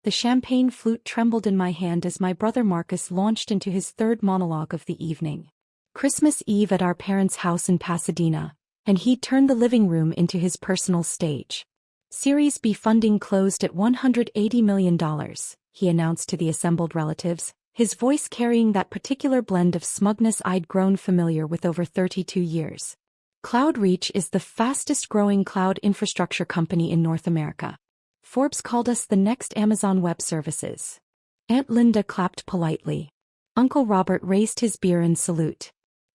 The champagne flute trembled in my hand as my brother Marcus launched into his third monologue of the evening. Christmas Eve at our parents' house in Pasadena, and he'd turned the living room into his personal stage. Series B funding closed at $180 million, he announced to the assembled relatives, his voice carrying that particular blend of smugness I'd grown familiar with over 32 years. CloudReach is the fastest-growing cloud infrastructure company in North America. Forbes called us the next Amazon Web Services. Aunt Linda clapped politely. Uncle Robert raised his beer in salute.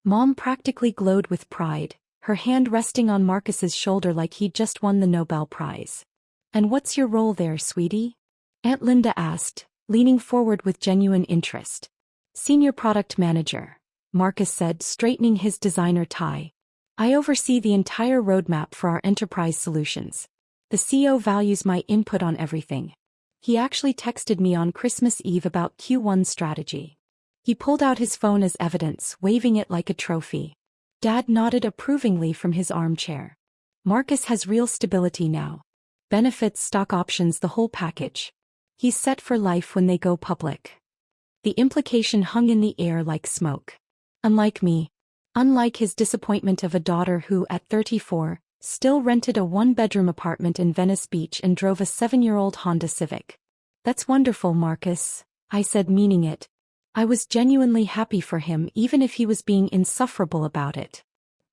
Mom practically glowed with pride, her hand resting on Marcus's shoulder like he'd just won the Nobel Prize. "And what's your role there, sweetie?" Aunt Linda asked, leaning forward with genuine interest. "Senior Product Manager," Marcus said, straightening his designer tie. "I oversee the entire roadmap for our enterprise solutions. The CEO values my input on everything. He actually texted me on Christmas Eve about Q1 strategy." He pulled out his phone as evidence, waving it like a trophy. Dad nodded approvingly from his armchair. "Marcus has real stability now. Benefits, stock options, the whole package. He's set for life when they go public." The implication hung in the air like smoke. Unlike me. Unlike his disappointment of a daughter who, at 34, still rented a one-bedroom apartment in Venice Beach and drove a 7-year-old Honda Civic. "That's wonderful, Marcus," I said, meaning it. I was genuinely happy for him even if he was being insufferable about it.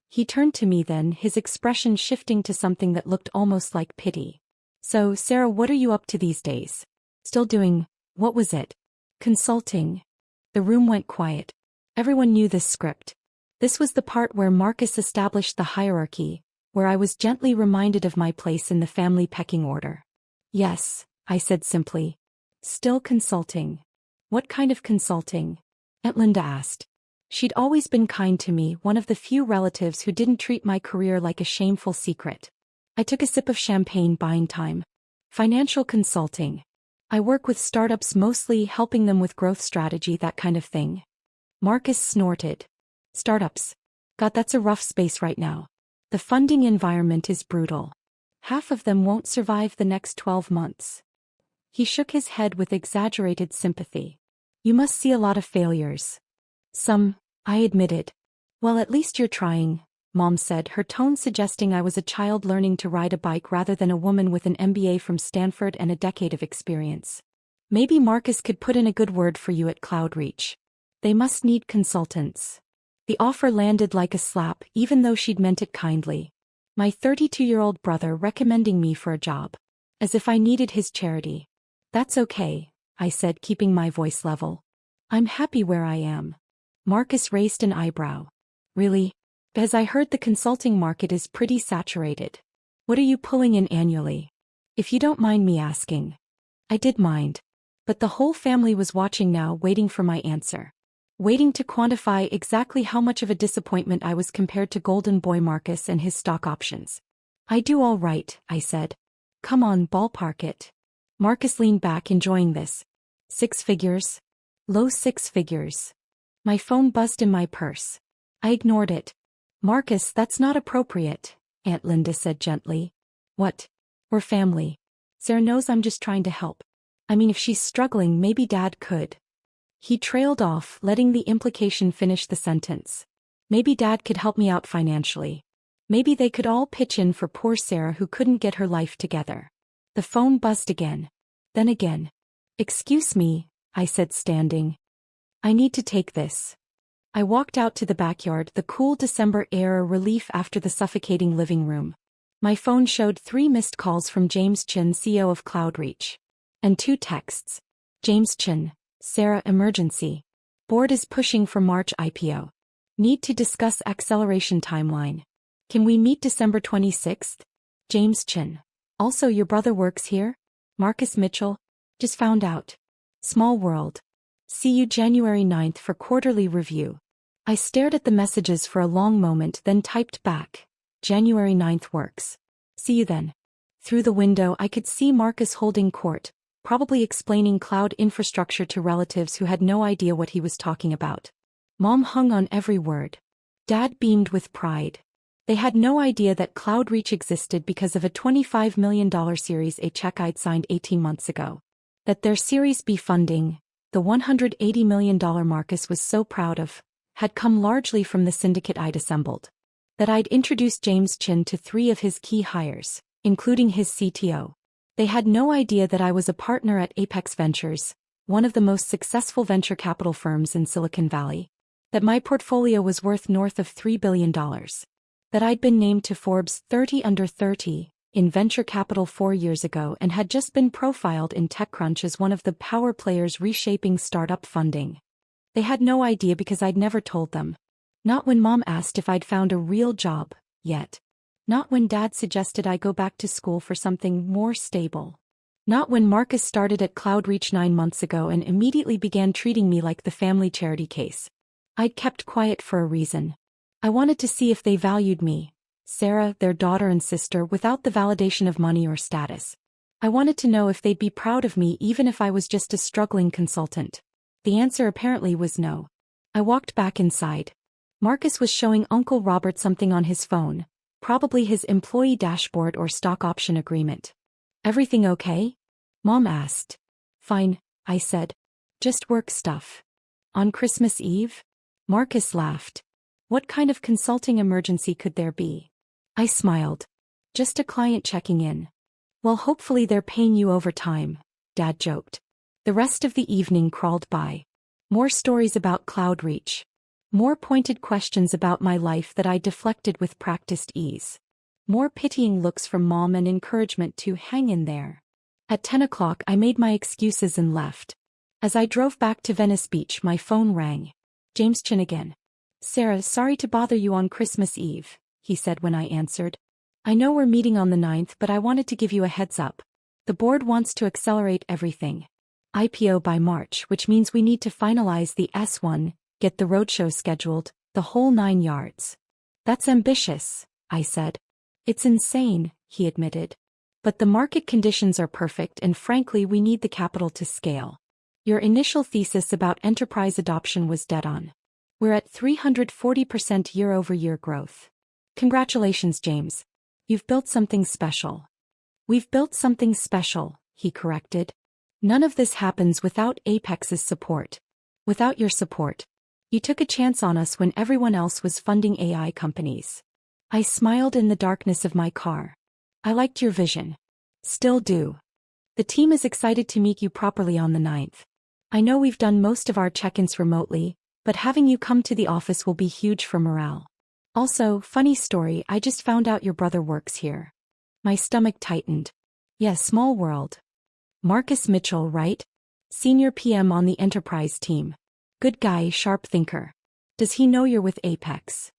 He turned to me then, his expression shifting to something that looked almost like pity. "So, Sarah, what are you up to these days? Still doing, what was it? Consulting?" The room went quiet. Everyone knew this script. This was the part where Marcus established the hierarchy, where I was gently reminded of my place in the family pecking order. "Yes," I said simply. "Still consulting." "What kind of consulting?" Aunt Linda asked. She'd always been kind to me, one of the few relatives who didn't treat my career like a shameful secret. I took a sip of champagne, buying time. "Financial consulting. I work with startups, mostly helping them with growth strategy, that kind of thing." Marcus snorted. "Startups. God, that's a rough space right now. The funding environment is brutal. Half of them won't survive the next 12 months. He shook his head with exaggerated sympathy. "You must see a lot of failures." "Some," I admitted. "Well, at least you're trying," Mom said, her tone suggesting I was a child learning to ride a bike rather than a woman with an MBA from Stanford and a decade of experience. "Maybe Marcus could put in a good word for you at CloudReach. They must need consultants." The offer landed like a slap, even though she'd meant it kindly. My 32-year-old brother recommending me for a job. As if I needed his charity. "That's okay," I said, keeping my voice level. "I'm happy where I am." Marcus raised an eyebrow. "Really? Because I heard the consulting market is pretty saturated. What are you pulling in annually? If you don't mind me asking." I did mind. But the whole family was watching now, waiting for my answer. Waiting to quantify exactly how much of a disappointment I was compared to Golden Boy Marcus and his stock options. "I do all right," I said. "Come on, ballpark it." Marcus leaned back, enjoying this. "6 figures? Low 6 figures." My phone buzzed in my purse. I ignored it. "Marcus, that's not appropriate," Aunt Linda said gently. "What? We're family. Sarah knows I'm just trying to help. I mean, if she's struggling, maybe Dad could." He trailed off, letting the implication finish the sentence. Maybe Dad could help me out financially. Maybe they could all pitch in for poor Sarah who couldn't get her life together. The phone buzzed again. Then again. "Excuse me," I said, standing. "I need to take this." I walked out to the backyard, the cool December air a relief after the suffocating living room. My phone showed 3 missed calls from James Chin, CEO of CloudReach. And 2 texts. James Chin. "Sarah, emergency. Board is pushing for March IPO. Need to discuss acceleration timeline. Can we meet December 26th? James Chin. Also, your brother works here? Marcus Mitchell. Just found out. Small world. See you January 9th for quarterly review." I stared at the messages for a long moment, then typed back. "January 9th works. See you then." Through the window I could see Marcus holding court, probably explaining cloud infrastructure to relatives who had no idea what he was talking about. Mom hung on every word. Dad beamed with pride. They had no idea that CloudReach existed because of a $25 million Series A check I'd signed 18 months ago. That their Series B funding, the $180 million Marcus was so proud of, had come largely from the syndicate I'd assembled. That I'd introduced James Chin to 3 of his key hires, including his CTO. They had no idea that I was a partner at Apex Ventures, one of the most successful venture capital firms in Silicon Valley. That my portfolio was worth north of $3 billion. That I'd been named to Forbes 30 Under 30 in venture capital 4 years ago and had just been profiled in TechCrunch as one of the power players reshaping startup funding. They had no idea because I'd never told them. Not when Mom asked if I'd found a real job, yet. Not when Dad suggested I go back to school for something more stable. Not when Marcus started at CloudReach 9 months ago and immediately began treating me like the family charity case. I'd kept quiet for a reason. I wanted to see if they valued me, Sarah, their daughter and sister, without the validation of money or status. I wanted to know if they'd be proud of me even if I was just a struggling consultant. The answer apparently was no. I walked back inside. Marcus was showing Uncle Robert something on his phone, probably his employee dashboard or stock option agreement. "Everything okay?" Mom asked. "Fine," I said. "Just work stuff." "On Christmas Eve?" Marcus laughed. "What kind of consulting emergency could there be?" I smiled. "Just a client checking in." "Well, hopefully they're paying you overtime," Dad joked. The rest of the evening crawled by. More stories about CloudReach. More pointed questions about my life that I deflected with practiced ease. More pitying looks from Mom and encouragement to hang in there. At 10 o'clock I made my excuses and left. As I drove back to Venice Beach my phone rang. James Chin again. "Sarah, sorry to bother you on Christmas Eve," he said when I answered. "I know we're meeting on the 9th, but I wanted to give you a heads up. The board wants to accelerate everything. IPO by March, which means we need to finalize the S1, get the roadshow scheduled, the whole 9 yards." "That's ambitious," I said. "It's insane," he admitted. "But the market conditions are perfect and frankly we need the capital to scale. Your initial thesis about enterprise adoption was dead on. We're at 340% year-over-year growth. Congratulations, James. You've built something special." "We've built something special," he corrected. "None of this happens without Apex's support. Without your support. You took a chance on us when everyone else was funding AI companies." I smiled in the darkness of my car. "I liked your vision. Still do. The team is excited to meet you properly on the 9th. I know we've done most of our check-ins remotely, but having you come to the office will be huge for morale. Also, funny story, I just found out your brother works here." My stomach tightened. "Yeah, small world. Marcus Mitchell, right? Senior PM on the enterprise team. Good guy, sharp thinker. Does he know you're with Apex?"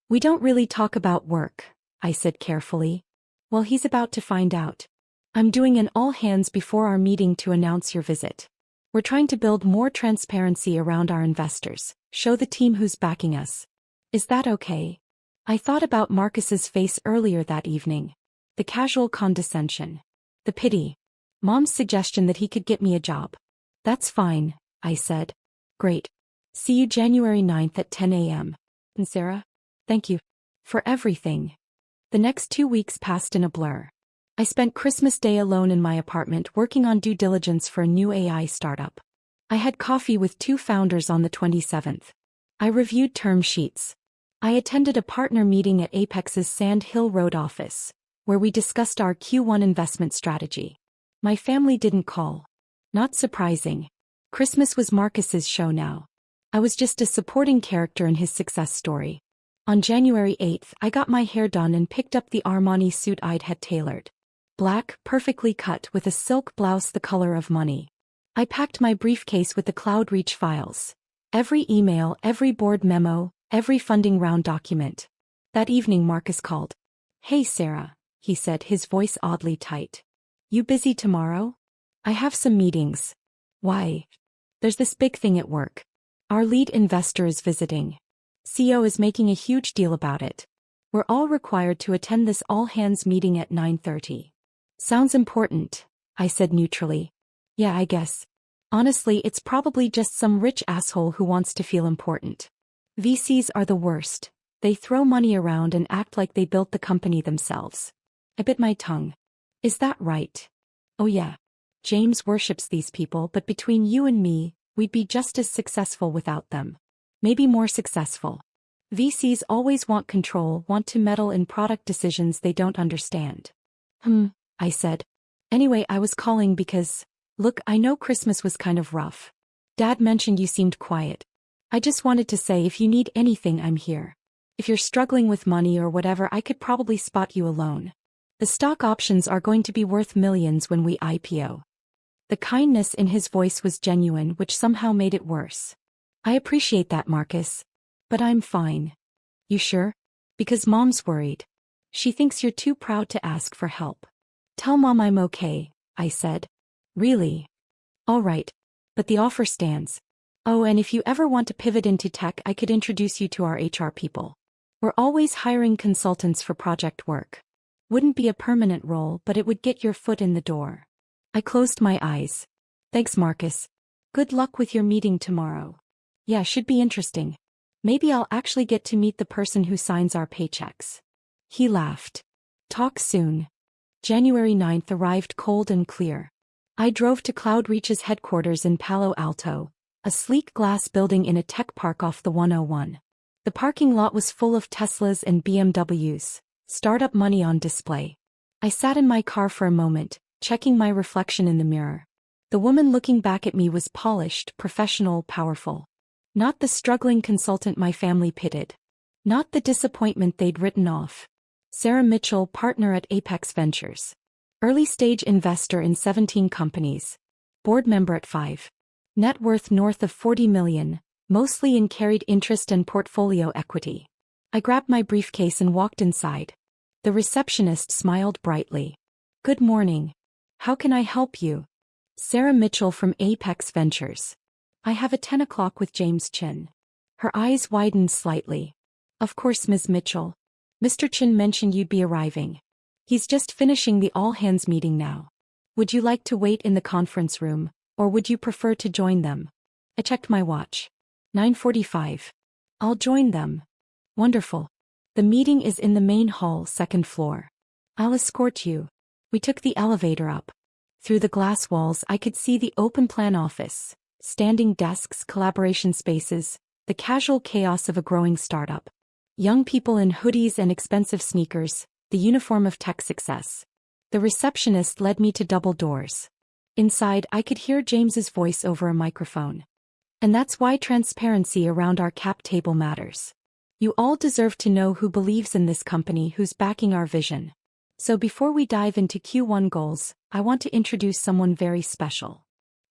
"We don't really talk about work," I said carefully. "Well, he's about to find out. I'm doing an all-hands before our meeting to announce your visit. We're trying to build more transparency around our investors, show the team who's backing us. Is that okay?" I thought about Marcus's face earlier that evening. The casual condescension. The pity. Mom's suggestion that he could get me a job. "That's fine," I said. "Great. See you January 9th at 10 a.m. And Sarah? Thank you for everything." The next 2 weeks passed in a blur. I spent Christmas Day alone in my apartment working on due diligence for a new AI startup. I had coffee with 2 founders on the 27th. I reviewed term sheets. I attended a partner meeting at Apex's Sand Hill Road office, where we discussed our Q1 investment strategy. My family didn't call. Not surprising. Christmas was Marcus's show now. I was just a supporting character in his success story. On January 8th, I got my hair done and picked up the Armani suit I'd had tailored. Black, perfectly cut with a silk blouse the color of money. I packed my briefcase with the CloudReach files. Every email, every board memo, every funding round document. That evening Marcus called. "Hey Sarah," he said, his voice oddly tight. "You busy tomorrow?" "I have some meetings." "Why?" "There's this big thing at work. Our lead investor is visiting. CEO is making a huge deal about it. We're all required to attend this all-hands meeting at 9:30. "Sounds important," I said neutrally. "Yeah, I guess. Honestly, it's probably just some rich asshole who wants to feel important. VCs are the worst. They throw money around and act like they built the company themselves." I bit my tongue. "Is that right?" "Oh yeah. James worships these people, but between you and me, we'd be just as successful without them. Maybe more successful. VCs always want control, want to meddle in product decisions they don't understand. I said. Anyway, I was calling because, look, I know Christmas was kind of rough. Dad mentioned you seemed quiet. I just wanted to say if you need anything, I'm here. If you're struggling with money or whatever, I could probably spot you a loan. The stock options are going to be worth millions when we IPO. The kindness in his voice was genuine, which somehow made it worse. I appreciate that, Marcus. But I'm fine. You sure? Because Mom's worried. She thinks you're too proud to ask for help. Tell Mom I'm okay, I said. Really? All right. But the offer stands. Oh, and if you ever want to pivot into tech, I could introduce you to our HR people. We're always hiring consultants for project work. Wouldn't be a permanent role, but it would get your foot in the door. I closed my eyes. Thanks, Marcus. Good luck with your meeting tomorrow. Yeah, should be interesting. Maybe I'll actually get to meet the person who signs our paychecks. He laughed. Talk soon. January 9th arrived cold and clear. I drove to CloudReach's headquarters in Palo Alto, a sleek glass building in a tech park off the 101. The parking lot was full of Teslas and BMWs, startup money on display. I sat in my car for a moment, checking my reflection in the mirror. The woman looking back at me was polished, professional, powerful. Not the struggling consultant my family pitied. Not the disappointment they'd written off. Sarah Mitchell, partner at Apex Ventures. Early-stage investor in 17 companies. Board member at 5. Net worth north of 40 million, mostly in carried interest and portfolio equity. I grabbed my briefcase and walked inside. The receptionist smiled brightly. Good morning. How can I help you? Sarah Mitchell from Apex Ventures. I have a 10 o'clock with James Chin. Her eyes widened slightly. Of course, Ms. Mitchell. Mr. Chin mentioned you'd be arriving. He's just finishing the all-hands meeting now. Would you like to wait in the conference room, or would you prefer to join them? I checked my watch. 9:45. I'll join them. Wonderful. The meeting is in the main hall, second floor. I'll escort you. We took the elevator up. Through the glass walls I could see the open-plan office, standing desks, collaboration spaces, the casual chaos of a growing startup. Young people in hoodies and expensive sneakers, the uniform of tech success. The receptionist led me to double doors. Inside I could hear James's voice over a microphone. And that's why transparency around our cap table matters. You all deserve to know who believes in this company, who's backing our vision. So before we dive into Q1 goals, I want to introduce someone very special.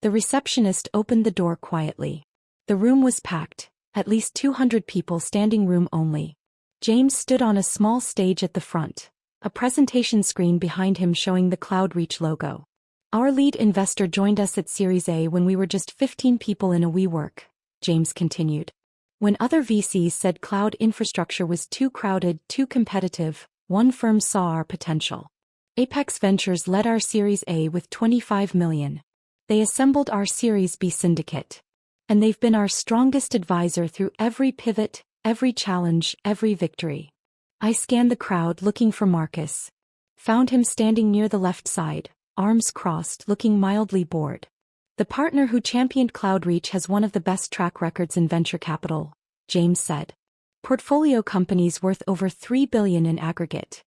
The receptionist opened the door quietly. The room was packed, at least 200 people, standing room only. James stood on a small stage at the front, a presentation screen behind him showing the CloudReach logo. Our lead investor joined us at Series A when we were just 15 people in a WeWork, James continued. When other VCs said cloud infrastructure was too crowded, too competitive, one firm saw our potential. Apex Ventures led our Series A with 25 million. They assembled our Series B syndicate. And they've been our strongest advisor through every pivot, every challenge, every victory. I scanned the crowd looking for Marcus. Found him standing near the left side, arms crossed, looking mildly bored. The partner who championed CloudReach has one of the best track records in venture capital, James said. Portfolio companies worth over $3 billion in aggregate.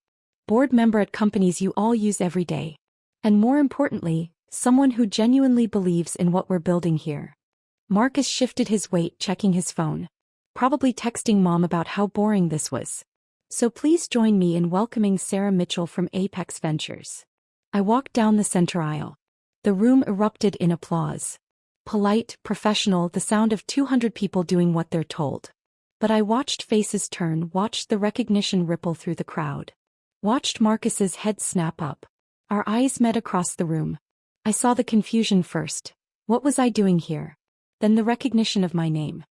Board member at companies you all use every day. And more importantly, someone who genuinely believes in what we're building here. Marcus shifted his weight, checking his phone. Probably texting Mom about how boring this was. So please join me in welcoming Sarah Mitchell from Apex Ventures. I walked down the center aisle. The room erupted in applause. Polite, professional, the sound of 200 people doing what they're told. But I watched faces turn, watched the recognition ripple through the crowd. Watched Marcus's head snap up. Our eyes met across the room. I saw the confusion first. What was I doing here? Then the recognition of my name.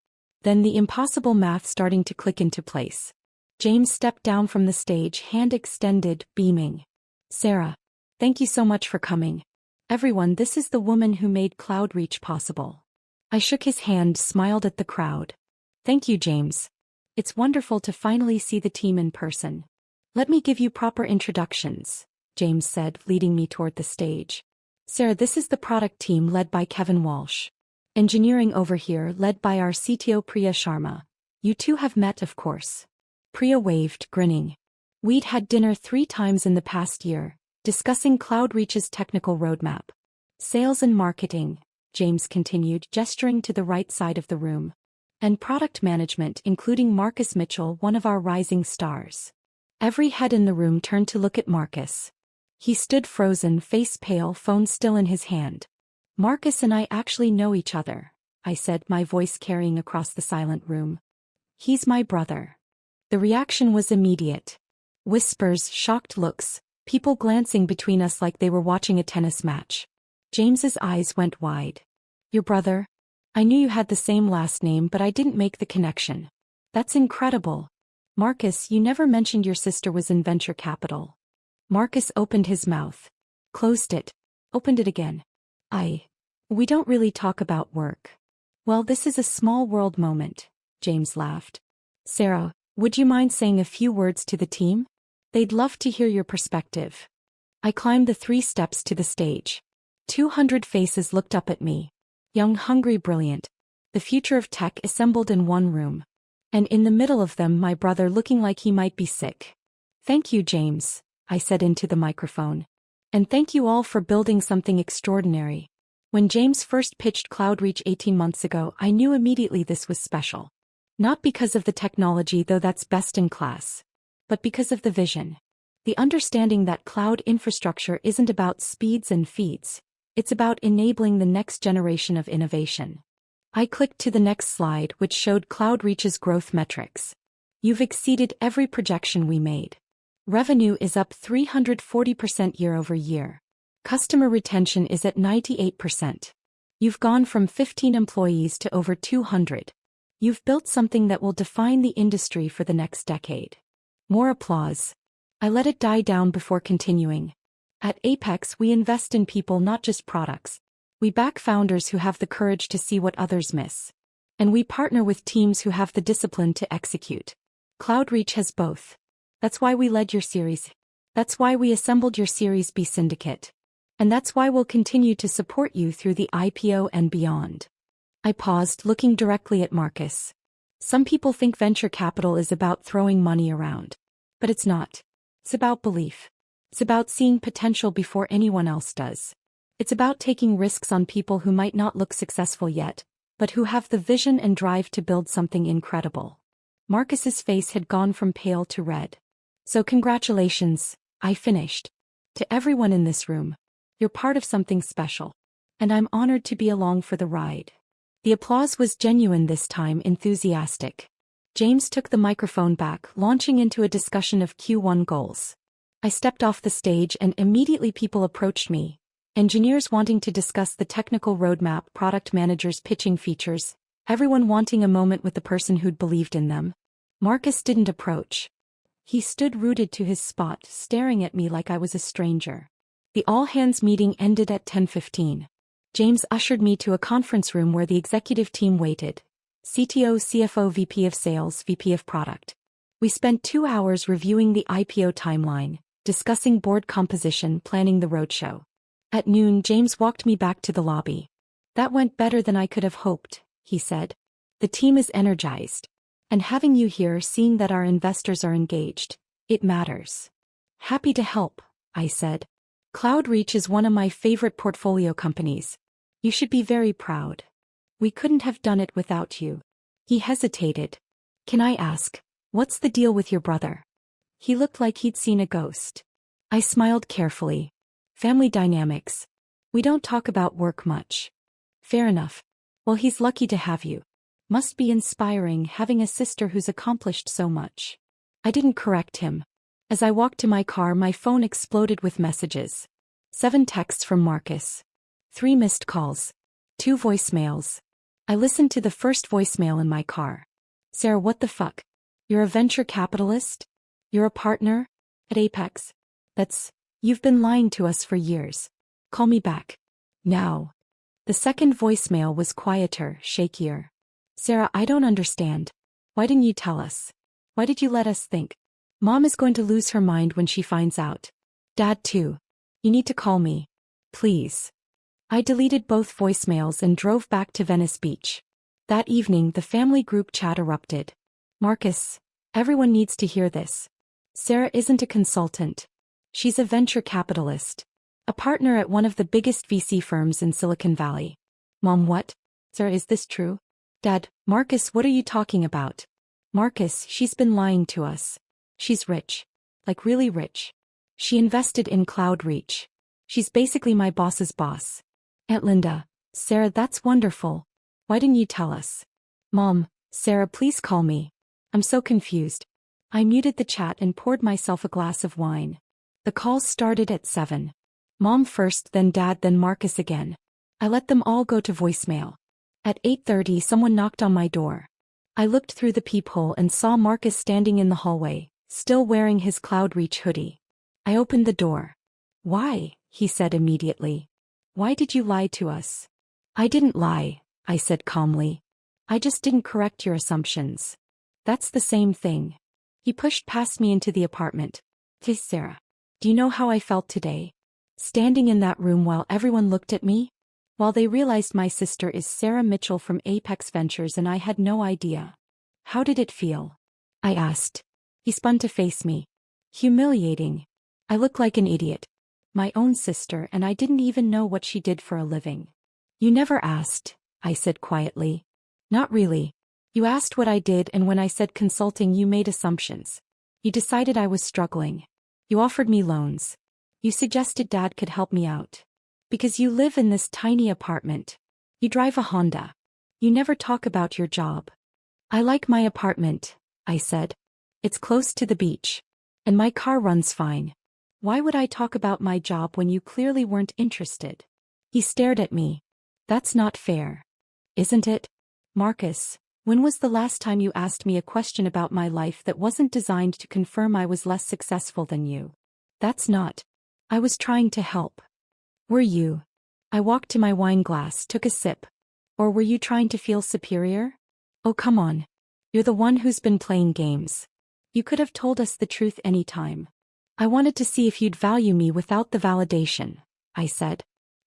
Then the impossible math starting to click into place. James stepped down from the stage, hand extended, beaming. Sarah. Thank you so much for coming. Everyone, this is the woman who made CloudReach possible. I shook his hand, smiled at the crowd. Thank you, James. It's wonderful to finally see the team in person. Let me give you proper introductions, James said, leading me toward the stage. Sarah, this is the product team led by Kevin Walsh. Engineering over here led by our CTO Priya Sharma. You two have met, of course. Priya waved, grinning. We'd had dinner 3 times in the past year, discussing CloudReach's technical roadmap. Sales and marketing, James continued, gesturing to the right side of the room. And product management, including Marcus Mitchell, one of our rising stars. Every head in the room turned to look at Marcus. He stood frozen, face pale, phone still in his hand. Marcus and I actually know each other, I said, my voice carrying across the silent room. He's my brother. The reaction was immediate. Whispers, shocked looks, people glancing between us like they were watching a tennis match. James's eyes went wide. Your brother? I knew you had the same last name, but I didn't make the connection. That's incredible. Marcus, you never mentioned your sister was in venture capital. Marcus opened his mouth. Closed it. Opened it again. We don't really talk about work. Well, this is a small world moment, James laughed. Sarah, would you mind saying a few words to the team? They'd love to hear your perspective. I climbed the 3 steps to the stage. 200 faces looked up at me. Young, hungry, brilliant. The future of tech assembled in one room. And in the middle of them, my brother looking like he might be sick. Thank you, James, I said into the microphone. And thank you all for building something extraordinary. When James first pitched CloudReach 18 months ago, I knew immediately this was special. Not because of the technology, though that's best in class, but because of the vision. The understanding that cloud infrastructure isn't about speeds and feeds, it's about enabling the next generation of innovation. I clicked to the next slide, which showed CloudReach's growth metrics. You've exceeded every projection we made. Revenue is up 340% year over year. Customer retention is at 98%. You've gone from 15 employees to over 200. You've built something that will define the industry for the next decade. More applause. I let it die down before continuing. At Apex, we invest in people, not just products. We back founders who have the courage to see what others miss. And we partner with teams who have the discipline to execute. CloudReach has both. That's why we led your series. That's why we assembled your Series B syndicate. And that's why we'll continue to support you through the IPO and beyond. I paused, looking directly at Marcus. Some people think venture capital is about throwing money around. But it's not. It's about belief. It's about seeing potential before anyone else does. It's about taking risks on people who might not look successful yet, but who have the vision and drive to build something incredible. Marcus's face had gone from pale to red. So congratulations, I finished. To everyone in this room. You're part of something special. And I'm honored to be along for the ride. The applause was genuine this time, enthusiastic. James took the microphone back, launching into a discussion of Q1 goals. I stepped off the stage and immediately people approached me. Engineers wanting to discuss the technical roadmap, product managers pitching features, everyone wanting a moment with the person who'd believed in them. Marcus didn't approach. He stood rooted to his spot, staring at me like I was a stranger. The all-hands meeting ended at 10:15. James ushered me to a conference room where the executive team waited. CTO, CFO, VP of Sales, VP of Product. We spent 2 hours reviewing the IPO timeline, discussing board composition, planning the roadshow. At noon, James walked me back to the lobby. That went better than I could have hoped, he said. The team is energized. And having you here, seeing that our investors are engaged, it matters. Happy to help, I said. CloudReach is one of my favorite portfolio companies. You should be very proud. We couldn't have done it without you. He hesitated. Can I ask, what's the deal with your brother? He looked like he'd seen a ghost. I smiled carefully. Family dynamics. We don't talk about work much. Fair enough. Well, he's lucky to have you. Must be inspiring having a sister who's accomplished so much. I didn't correct him. As I walked to my car, my phone exploded with messages. 7 texts from Marcus. 3 missed calls. 2 voicemails. I listened to the first voicemail in my car. Sarah, what the fuck? You're a venture capitalist? You're a partner? At Apex? You've been lying to us for years. Call me back. Now. The second voicemail was quieter, shakier. Sarah, I don't understand. Why didn't you tell us? Why did you let us think? Mom is going to lose her mind when she finds out. Dad too. You need to call me. Please. I deleted both voicemails and drove back to Venice Beach. That evening, the family group chat erupted. Marcus, everyone needs to hear this. Sarah isn't a consultant. She's a venture capitalist. A partner at one of the biggest VC firms in Silicon Valley. Mom, what? Sarah, is this true? Dad, Marcus, what are you talking about? Marcus, she's been lying to us. She's rich. Like really rich. She invested in Cloudreach. She's basically my boss's boss. Aunt Linda, Sarah, that's wonderful. Why didn't you tell us? Mom, Sarah, please call me. I'm so confused. I muted the chat and poured myself a glass of wine. The calls started at 7. Mom first, then Dad, then Marcus again. I let them all go to voicemail. At 8:30, someone knocked on my door. I looked through the peephole and saw Marcus standing in the hallway, still wearing his Cloudreach hoodie. I opened the door. Why? He said immediately. Why did you lie to us? I didn't lie, I said calmly. I just didn't correct your assumptions. That's the same thing. He pushed past me into the apartment. Hey, Sarah. Do you know how I felt today? Standing in that room while everyone looked at me? While they realized my sister is Sarah Mitchell from Apex Ventures and I had no idea. How did it feel? I asked. He spun to face me. Humiliating. I look like an idiot. My own sister, and I didn't even know what she did for a living. You never asked, I said quietly. Not really. You asked what I did, and when I said consulting, you made assumptions. You decided I was struggling. You offered me loans. You suggested Dad could help me out. Because you live in this tiny apartment. You drive a Honda. You never talk about your job. I like my apartment, I said. It's close to the beach. And my car runs fine. Why would I talk about my job when you clearly weren't interested? He stared at me. That's not fair. Isn't it? Marcus, when was the last time you asked me a question about my life that wasn't designed to confirm I was less successful than you? That's not. I was trying to help. Were you? I walked to my wine glass, took a sip. Or were you trying to feel superior? Oh, come on. You're the one who's been playing games. You could have told us the truth any time. I wanted to see if you'd value me without the validation, I said.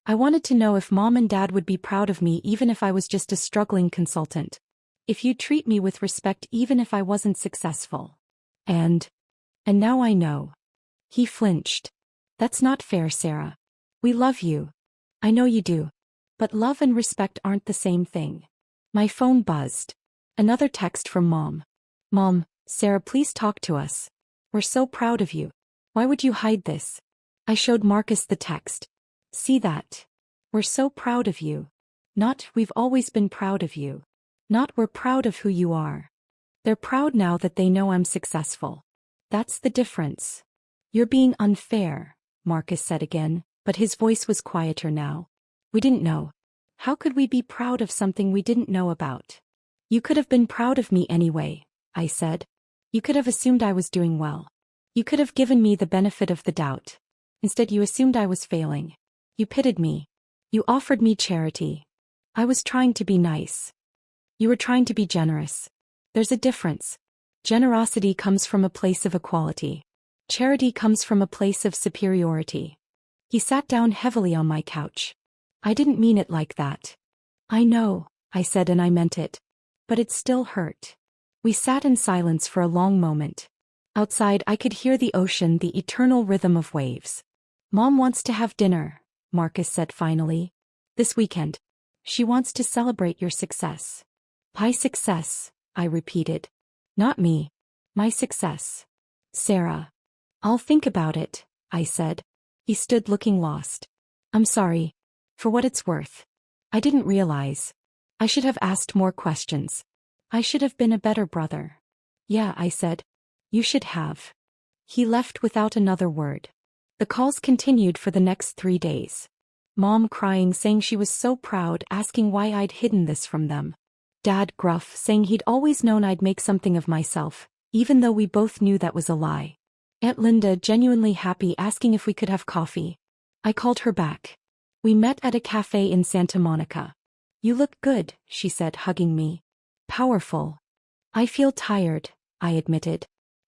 I wanted to know if Mom and Dad would be proud of me even if I was just a struggling consultant. If you'd treat me with respect even if I wasn't successful. And now I know. He flinched. That's not fair, Sarah. We love you. I know you do. But love and respect aren't the same thing. My phone buzzed. Another text from Mom. Mom, Sarah, please talk to us. We're so proud of you. Why would you hide this? I showed Marcus the text. See that? We're so proud of you. Not, we've always been proud of you. Not, we're proud of who you are. They're proud now that they know I'm successful. That's the difference. You're being unfair, Marcus said again, but his voice was quieter now. We didn't know. How could we be proud of something we didn't know about? You could have been proud of me anyway, I said. You could have assumed I was doing well. You could have given me the benefit of the doubt. Instead, you assumed I was failing. You pitied me. You offered me charity. I was trying to be nice. You were trying to be generous. There's a difference. Generosity comes from a place of equality. Charity comes from a place of superiority. He sat down heavily on my couch. I didn't mean it like that. I know, I said, and I meant it. But it still hurt. We sat in silence for a long moment. Outside, I could hear the ocean, the eternal rhythm of waves. Mom wants to have dinner, Marcus said finally. This weekend. She wants to celebrate your success. My success, I repeated. Not me. My success. Sarah. I'll think about it, I said. He stood looking lost. I'm sorry. For what it's worth. I didn't realize. I should have asked more questions. I should have been a better brother. Yeah, I said. You should have. He left without another word. The calls continued for the next 3 days. Mom crying, saying she was so proud, asking why I'd hidden this from them. Dad gruff, saying he'd always known I'd make something of myself, even though we both knew that was a lie. Aunt Linda genuinely happy, asking if we could have coffee. I called her back. We met at a cafe in Santa Monica. You look good, she said, hugging me. Powerful. I feel tired, I admitted.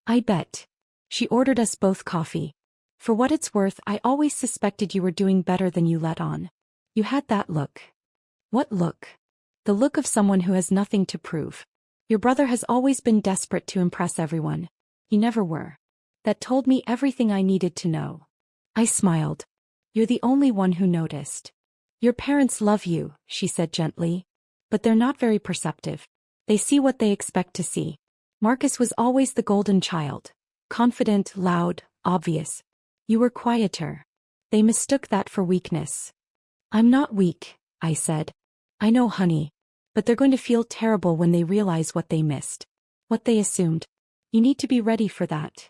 I bet. She ordered us both coffee. For what it's worth, I always suspected you were doing better than you let on. You had that look. What look? The look of someone who has nothing to prove. Your brother has always been desperate to impress everyone. You never were. That told me everything I needed to know. I smiled. You're the only one who noticed. Your parents love you, she said gently. But they're not very perceptive. They see what they expect to see. Marcus was always the golden child. Confident, loud, obvious. You were quieter. They mistook that for weakness. I'm not weak, I said. I know, honey. But they're going to feel terrible when they realize what they missed. What they assumed. You need to be ready for that.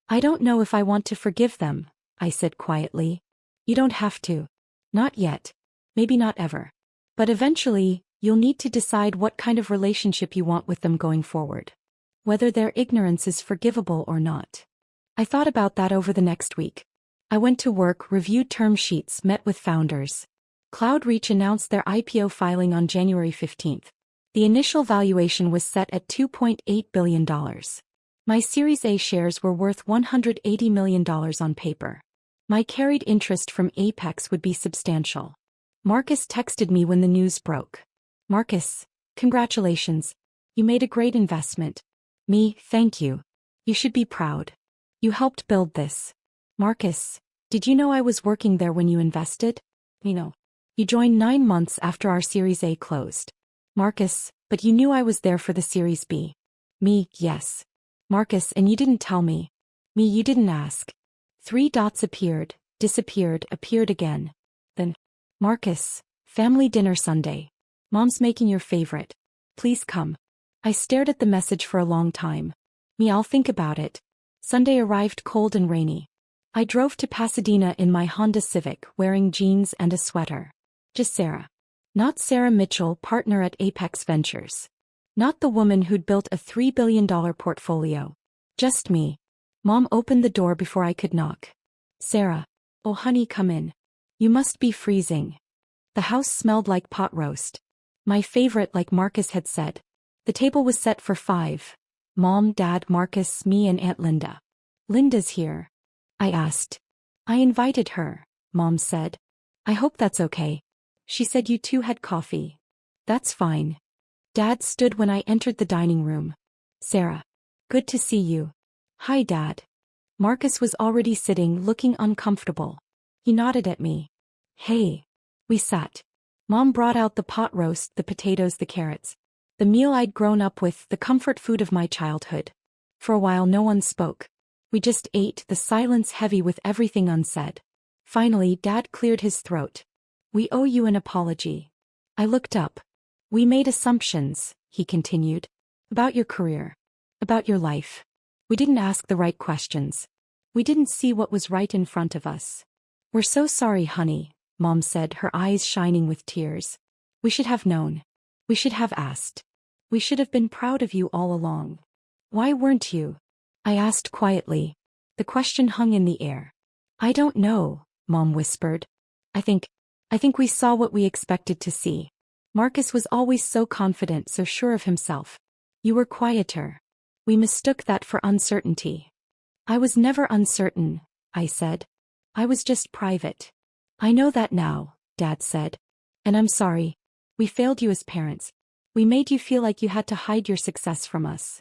I don't know if I want to forgive them, I said quietly. You don't have to. Not yet. Maybe not ever. But eventually, you'll need to decide what kind of relationship you want with them going forward. Whether their ignorance is forgivable or not. I thought about that over the next week. I went to work, reviewed term sheets, met with founders. CloudReach announced their IPO filing on January 15th. The initial valuation was set at $2.8 billion. My Series A shares were worth $180 million on paper. My carried interest from Apex would be substantial. Marcus texted me when the news broke. Marcus, congratulations. You made a great investment. Me, thank you. You should be proud. You helped build this. Marcus, did you know I was working there when you invested? You joined 9 months after our Series A closed. Marcus, but you knew I was there for the Series B. Me, yes. Marcus, and you didn't tell me. Me, you didn't ask. 3 dots appeared, disappeared, appeared again. Then, Marcus, family dinner Sunday. Mom's making your favorite. Please come. I stared at the message for a long time. Me, I'll think about it. Sunday arrived cold and rainy. I drove to Pasadena in my Honda Civic, wearing jeans and a sweater. Just Sarah. Not Sarah Mitchell, partner at Apex Ventures. Not the woman who'd built a $3 billion portfolio. Just me. Mom opened the door before I could knock. Sarah. Oh honey, come in. You must be freezing. The house smelled like pot roast. My favorite, like Marcus had said. The table was set for 5. Mom, Dad, Marcus, me and Aunt Linda. Linda's here. I asked. I invited her, Mom said. I hope that's okay. She said you two had coffee. That's fine. Dad stood when I entered the dining room. Sarah. Good to see you. Hi, Dad. Marcus was already sitting, looking uncomfortable. He nodded at me. Hey. We sat. Mom brought out the pot roast, the potatoes, the carrots. The meal I'd grown up with, the comfort food of my childhood. For a while no one spoke. We just ate, the silence heavy with everything unsaid. Finally, Dad cleared his throat. We owe you an apology. I looked up. We made assumptions, he continued. About your career. About your life. We didn't ask the right questions. We didn't see what was right in front of us. We're so sorry, honey, Mom said, her eyes shining with tears. We should have known. We should have asked. We should have been proud of you all along. Why weren't you? I asked quietly. The question hung in the air. I don't know, Mom whispered. I think we saw what we expected to see. Marcus was always so confident, so sure of himself. You were quieter. We mistook that for uncertainty. I was never uncertain, I said. I was just private. I know that now, Dad said. And I'm sorry. We failed you as parents. We made you feel like you had to hide your success from us.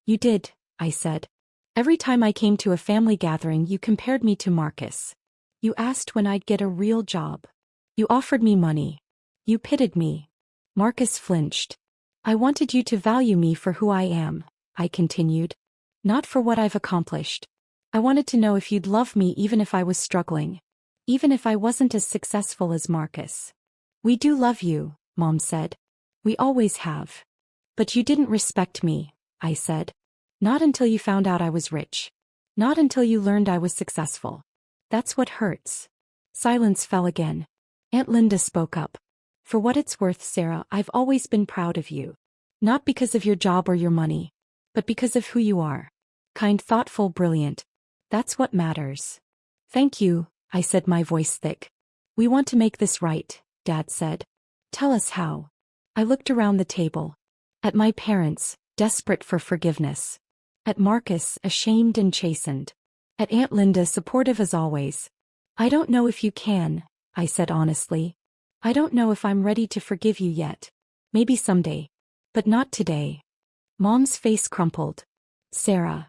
You did, I said. Every time I came to a family gathering, you compared me to Marcus. You asked when I'd get a real job. You offered me money. You pitted me. Marcus flinched. I wanted you to value me for who I am, I continued. Not for what I've accomplished. I wanted to know if you'd love me even if I was struggling. Even if I wasn't as successful as Marcus. We do love you, Mom said. We always have. But you didn't respect me, I said. Not until you found out I was rich. Not until you learned I was successful. That's what hurts. Silence fell again. Aunt Linda spoke up. For what it's worth, Sarah, I've always been proud of you. Not because of your job or your money. But because of who you are. Kind, thoughtful, brilliant. That's what matters. Thank you, I said, my voice thick. We want to make this right, Dad said. Tell us how. I looked around the table. At my parents, desperate for forgiveness. At Marcus, ashamed and chastened. At Aunt Linda, supportive as always. I don't know if you can, I said honestly. I don't know if I'm ready to forgive you yet. Maybe someday. But not today. Mom's face crumpled. Sarah.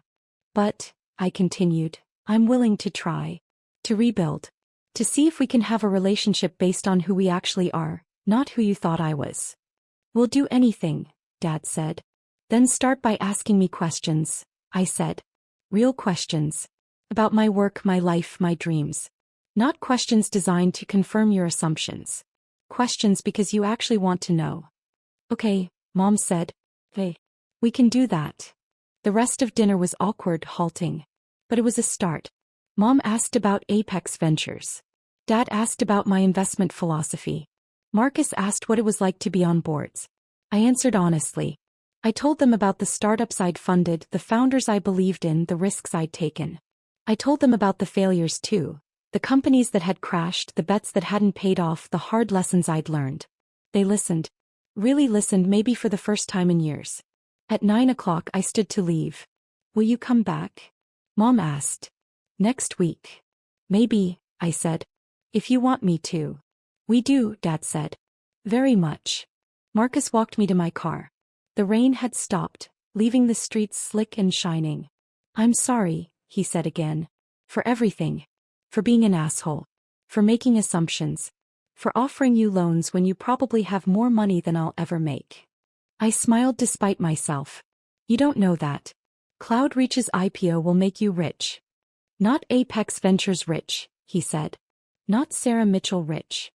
But, I continued, I'm willing to try. To rebuild. To see if we can have a relationship based on who we actually are, not who you thought I was. We'll do anything, Dad said. Then start by asking me questions, I said. Real questions. About my work, my life, my dreams. Not questions designed to confirm your assumptions. Questions because you actually want to know. Okay, Mom said. Hey. We can do that. The rest of dinner was awkward, halting. But it was a start. Mom asked about Apex Ventures. Dad asked about my investment philosophy. Marcus asked what it was like to be on boards. I answered honestly. I told them about the startups I'd funded, the founders I believed in, the risks I'd taken. I told them about the failures too, the companies that had crashed, the bets that hadn't paid off, the hard lessons I'd learned. They listened. Really listened, maybe for the first time in years. At 9 o'clock I stood to leave. Will you come back? Mom asked. Next week. Maybe, I said. If you want me to. We do, Dad said. Very much. Marcus walked me to my car. The rain had stopped, leaving the streets slick and shining. I'm sorry, he said again. For everything. For being an asshole. For making assumptions. For offering you loans when you probably have more money than I'll ever make. I smiled despite myself. You don't know that. Cloudreach's IPO will make you rich. Not Apex Ventures rich, he said. Not Sarah Mitchell rich.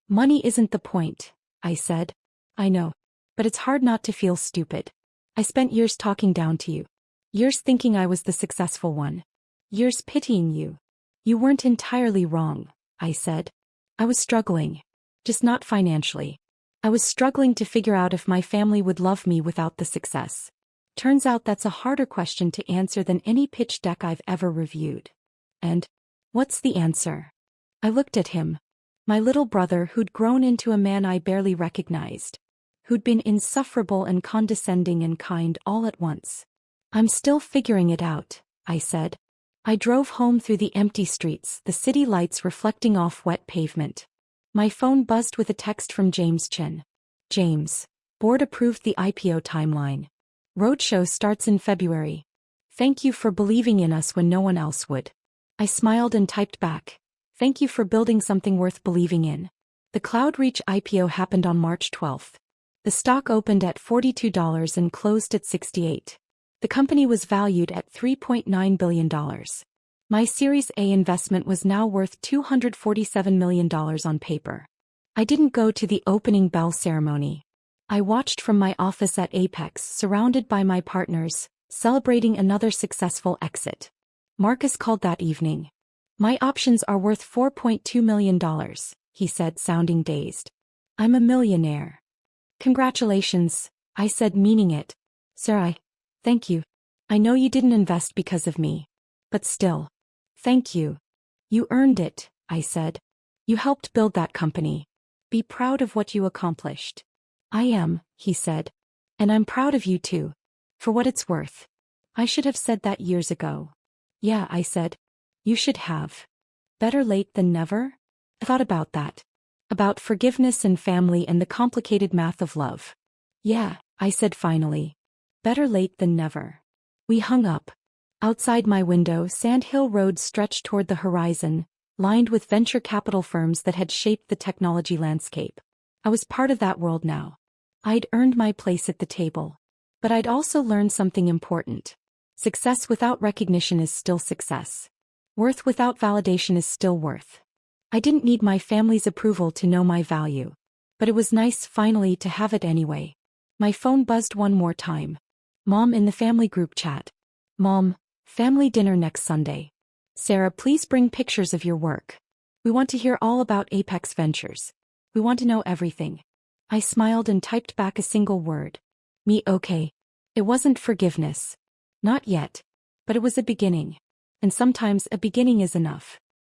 Money isn't the point, I said. I know. But it's hard not to feel stupid. I spent years talking down to you. Years thinking I was the successful one. Years pitying you. You weren't entirely wrong, I said. I was struggling. Just not financially. I was struggling to figure out if my family would love me without the success. Turns out that's a harder question to answer than any pitch deck I've ever reviewed. And, what's the answer? I looked at him. My little brother who'd grown into a man I barely recognized. Who'd been insufferable and condescending and kind all at once. I'm still figuring it out, I said. I drove home through the empty streets, the city lights reflecting off wet pavement. My phone buzzed with a text from James Chin. James. Board approved the IPO timeline. Roadshow starts in February. Thank you for believing in us when no one else would. I smiled and typed back. Thank you for building something worth believing in. The Cloudreach IPO happened on March 12th. The stock opened at $42 and closed at $68. The company was valued at $3.9 billion. My Series A investment was now worth $247 million on paper. I didn't go to the opening bell ceremony. I watched from my office at Apex, surrounded by my partners, celebrating another successful exit. Marcus called that evening. My options are worth $4.2 million, he said, sounding dazed. I'm a millionaire. Congratulations, I said, meaning it. Sir, thank you. I know you didn't invest because of me. But still. Thank you. You earned it, I said. You helped build that company. Be proud of what you accomplished. I am, he said. And I'm proud of you too. For what it's worth. I should have said that years ago. Yeah, I said. You should have. Better late than never? I thought about that. About forgiveness and family and the complicated math of love. Yeah, I said finally. Better late than never. We hung up. Outside my window, Sand Hill Road stretched toward the horizon, lined with venture capital firms that had shaped the technology landscape. I was part of that world now. I'd earned my place at the table. But I'd also learned something important. Success without recognition is still success. Worth without validation is still worth. I didn't need my family's approval to know my value. But it was nice finally to have it anyway. My phone buzzed one more time. Mom in the family group chat. Mom, family dinner next Sunday. Sarah, please bring pictures of your work. We want to hear all about Apex Ventures. We want to know everything. I smiled and typed back a single word. Me okay. It wasn't forgiveness. Not yet. But it was a beginning. And sometimes a beginning is enough.